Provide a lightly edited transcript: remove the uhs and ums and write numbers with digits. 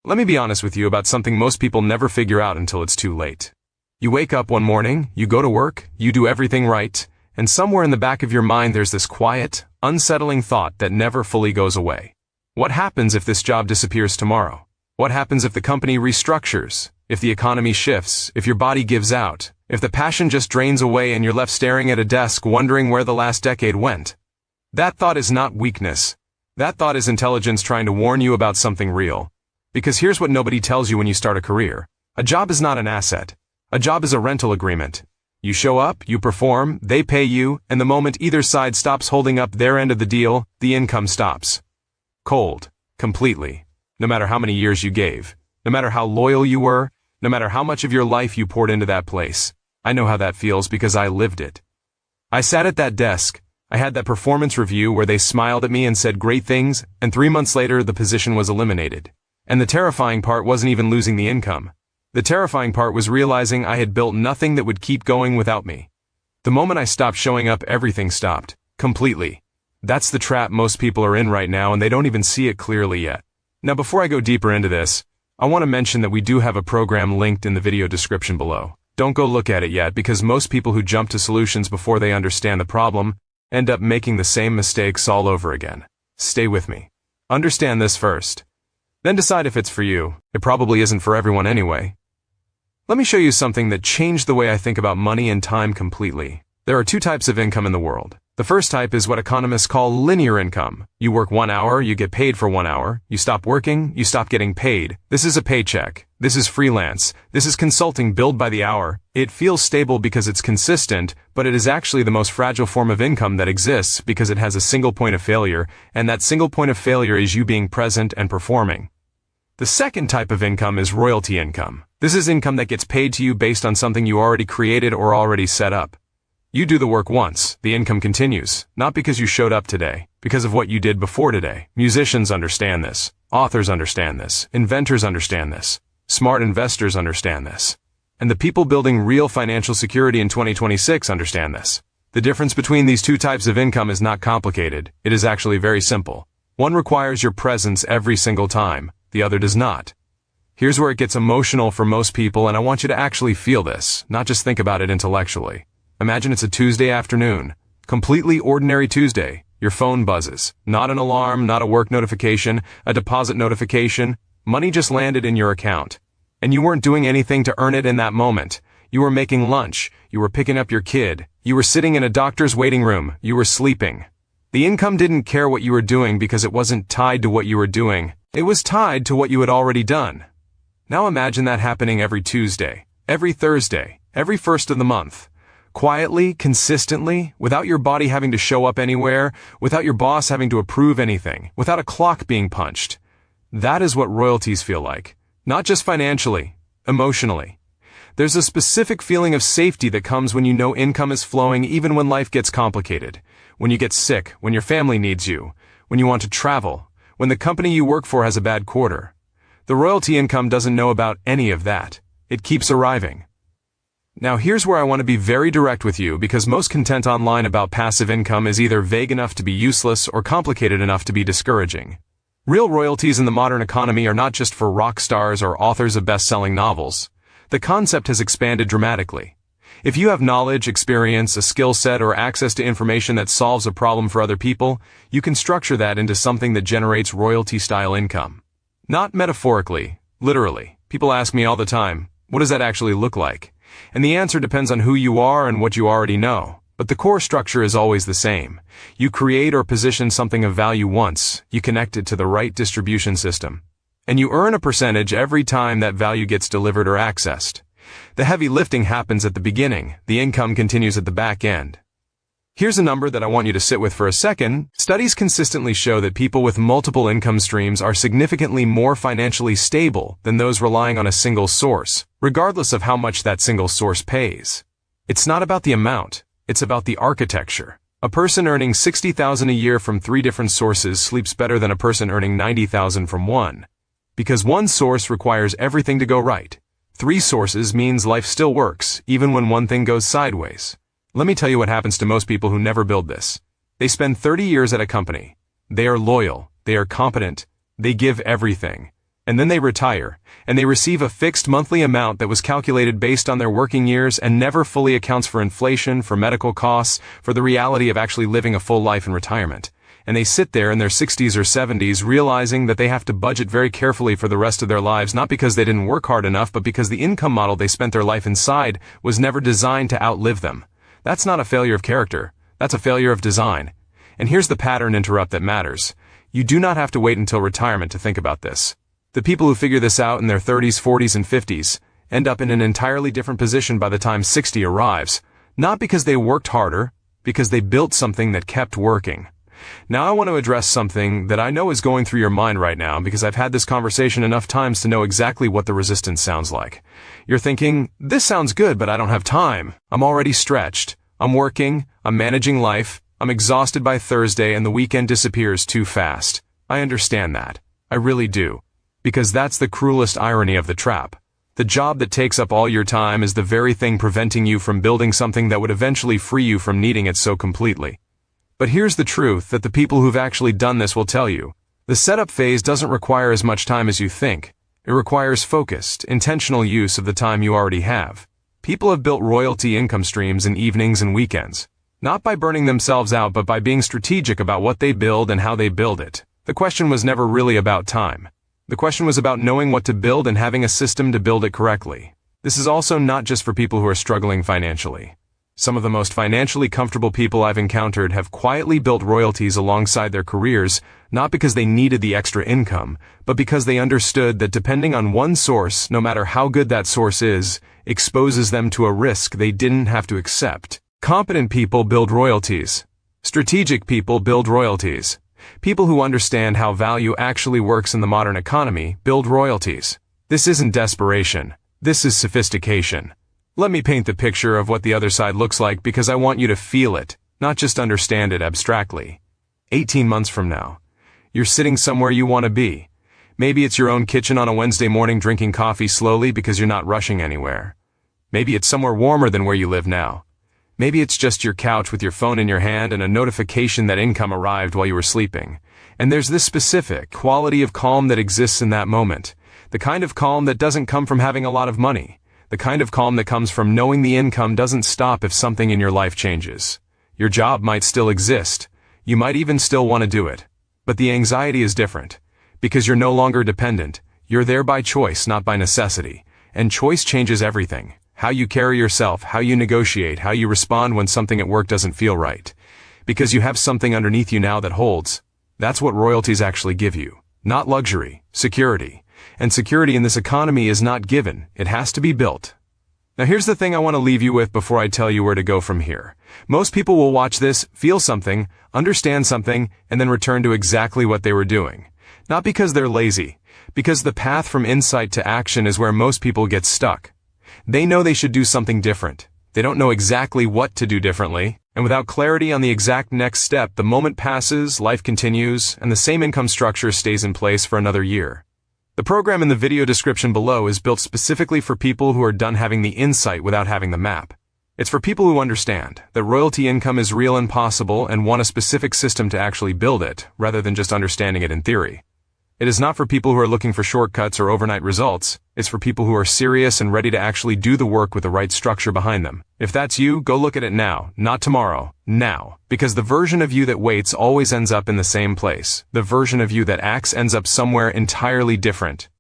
Let me be honest with you about something most people never figure out until it's too late. You wake up one morning, you go to work, you do everything right, and somewhere in the back of your mind there's this quiet, unsettling thought that never fully goes away. What happens if this job disappears tomorrow? What happens if the company restructures? If the economy shifts? If your body gives out? If the passion just drains away and you're left staring at a desk wondering where the last decade went? That thought is not weakness. That thought is intelligence trying to warn you about something real. Because here's what nobody tells you when you start a career. A job is not an asset. A job is a rental agreement. You show up, you perform, they pay you, and the moment either side stops holding up their end of the deal, the income stops. Cold. Completely. No matter how many years you gave. No matter how loyal you were. No matter how much of your life you poured into that place. I know how that feels because I lived it. I sat at that desk. I had that performance review where they smiled at me and said great things, and 3 months later the position was eliminated. And the terrifying part wasn't even losing the income. The terrifying part was realizing I had built nothing that would keep going without me. The moment I stopped showing up, everything stopped. Completely. That's the trap most people are in right now, and they don't even see it clearly yet. Now, before I go deeper into this, I want to mention that we do have a program linked in the video description below. Don't go look at it yet, because most people who jump to solutions before they understand the problem end up making the same mistakes all over again. Stay with me. Understand this first. Then decide if it's for you. It probably isn't for everyone anyway. Let me show you something that changed the way I think about money and time completely. There are two types of income in the world. The first type is what economists call linear income. You work 1 hour, you get paid for 1 hour. You stop working, you stop getting paid. This is a paycheck. This is freelance. This is consulting billed by the hour. It feels stable because it's consistent, but it is actually the most fragile form of income that exists because it has a single point of failure, and that single point of failure is you being present and performing. The second type of income is royalty income. This is income that gets paid to you based on something you already created or already set up. You do the work once, the income continues, not because you showed up today, because of what you did before today. Musicians understand this. Authors understand this. Inventors understand this. Smart investors understand this. And the people building real financial security in 2026 understand this. The difference between these two types of income is not complicated. It is actually very simple. One requires your presence every single time. The other does not. Here's where it gets emotional for most people, and I want you to actually feel this, not just think about it intellectually. Imagine it's a Tuesday afternoon. Completely ordinary Tuesday. Your phone buzzes. Not an alarm, not a work notification, a deposit notification. Money just landed in your account. And you weren't doing anything to earn it in that moment. You were making lunch. You were picking up your kid. You were sitting in a doctor's waiting room. You were sleeping. The income didn't care what you were doing because it wasn't tied to what you were doing. It was tied to what you had already done. Now imagine that happening every Tuesday, every Thursday, every first of the month. Quietly, consistently, without your body having to show up anywhere, without your boss having to approve anything, without a clock being punched. That is what royalties feel like. Not just financially, emotionally. There's a specific feeling of safety that comes when you know income is flowing even when life gets complicated. When you get sick, when your family needs you, when you want to travel, when the company you work for has a bad quarter. The royalty income doesn't know about any of that. It keeps arriving. Now here's where I want to be very direct with you, because most content online about passive income is either vague enough to be useless or complicated enough to be discouraging. Real royalties in the modern economy are not just for rock stars or authors of best-selling novels. The concept has expanded dramatically. If you have knowledge, experience, a skill set, or access to information that solves a problem for other people, you can structure that into something that generates royalty-style income. Not metaphorically, literally. People ask me all the time, what does that actually look like? And the answer depends on who you are and what you already know. But the core structure is always the same. You create or position something of value once, you connect it to the right distribution system, and you earn a percentage every time that value gets delivered or accessed. The heavy lifting happens at the beginning, the income continues at the back end. Here's a number that I want you to sit with for a second. Studies consistently show that people with multiple income streams are significantly more financially stable than those relying on a single source, regardless of how much that single source pays. It's not about the amount, it's about the architecture. A person earning $60,000 a year from 3 different sources sleeps better than a person earning $90,000 from one. Because one source requires everything to go right. 3 sources means life still works, even when one thing goes sideways. Let me tell you what happens to most people who never build this. They spend 30 years at a company. They are loyal. They are competent. They give everything. And then they retire, and they receive a fixed monthly amount that was calculated based on their working years and never fully accounts for inflation, for medical costs, for the reality of actually living a full life in retirement. And they sit there in their 60s or 70s realizing that they have to budget very carefully for the rest of their lives, not because they didn't work hard enough, but because the income model they spent their life inside was never designed to outlive them. That's not a failure of character. That's a failure of design. And here's the pattern interrupt that matters. You do not have to wait until retirement to think about this. The people who figure this out in their 30s, 40s, and 50s end up in an entirely different position by the time 60 arrives, not because they worked harder, because they built something that kept working. Now I want to address something that I know is going through your mind right now because I've had this conversation enough times to know exactly what the resistance sounds like. You're thinking, this sounds good, but I don't have time. I'm already stretched. I'm working, I'm managing life, I'm exhausted by Thursday, and the weekend disappears too fast. I understand that. I really do. Because that's the cruelest irony of the trap. The job that takes up all your time is the very thing preventing you from building something that would eventually free you from needing it so completely. But here's the truth that the people who've actually done this will tell you. The setup phase doesn't require as much time as you think. It requires focused, intentional use of the time you already have. People have built royalty income streams in evenings and weekends. Not by burning themselves out, but by being strategic about what they build and how they build it. The question was never really about time. The question was about knowing what to build and having a system to build it correctly. This is also not just for people who are struggling financially. Some of the most financially comfortable people I've encountered have quietly built royalties alongside their careers, not because they needed the extra income, but because they understood that depending on one source, no matter how good that source is, exposes them to a risk they didn't have to accept. Competent people build royalties. Strategic people build royalties. People who understand how value actually works in the modern economy build royalties. This isn't desperation. This is sophistication. Let me paint the picture of what the other side looks like because I want you to feel it, not just understand it abstractly. 18 months from now, you're sitting somewhere you want to be. Maybe it's your own kitchen on a Wednesday morning drinking coffee slowly because you're not rushing anywhere. Maybe it's somewhere warmer than where you live now. Maybe it's just your couch with your phone in your hand and a notification that income arrived while you were sleeping. And there's this specific quality of calm that exists in that moment. The kind of calm that doesn't come from having a lot of money. The kind of calm that comes from knowing the income doesn't stop if something in your life changes. Your job might still exist. You might even still want to do it. But the anxiety is different. Because you're no longer dependent. You're there by choice, not by necessity. And choice changes everything. How you carry yourself, how you negotiate, how you respond when something at work doesn't feel right. Because you have something underneath you now that holds. That's what royalties actually give you. Not luxury, security. And security in this economy is not given, it has to be built. Now here's the thing I want to leave you with before I tell you where to go from here. Most people will watch this, feel something, understand something, and then return to exactly what they were doing. Not because they're lazy, because the path from insight to action is where most people get stuck. They know they should do something different. They don't know exactly what to do differently, and without clarity on the exact next step, the moment passes, life continues, and the same income structure stays in place for another year. The program in the video description below is built specifically for people who are done having the insight without having the map. It's for people who understand that royalty income is real and possible and want a specific system to actually build it, rather than just understanding it in theory. It is not for people who are looking for shortcuts or overnight results. It's for people who are serious and ready to actually do the work with the right structure behind them. If that's you, go look at it now, not tomorrow, now. Because the version of you that waits always ends up in the same place. The version of you that acts ends up somewhere entirely different.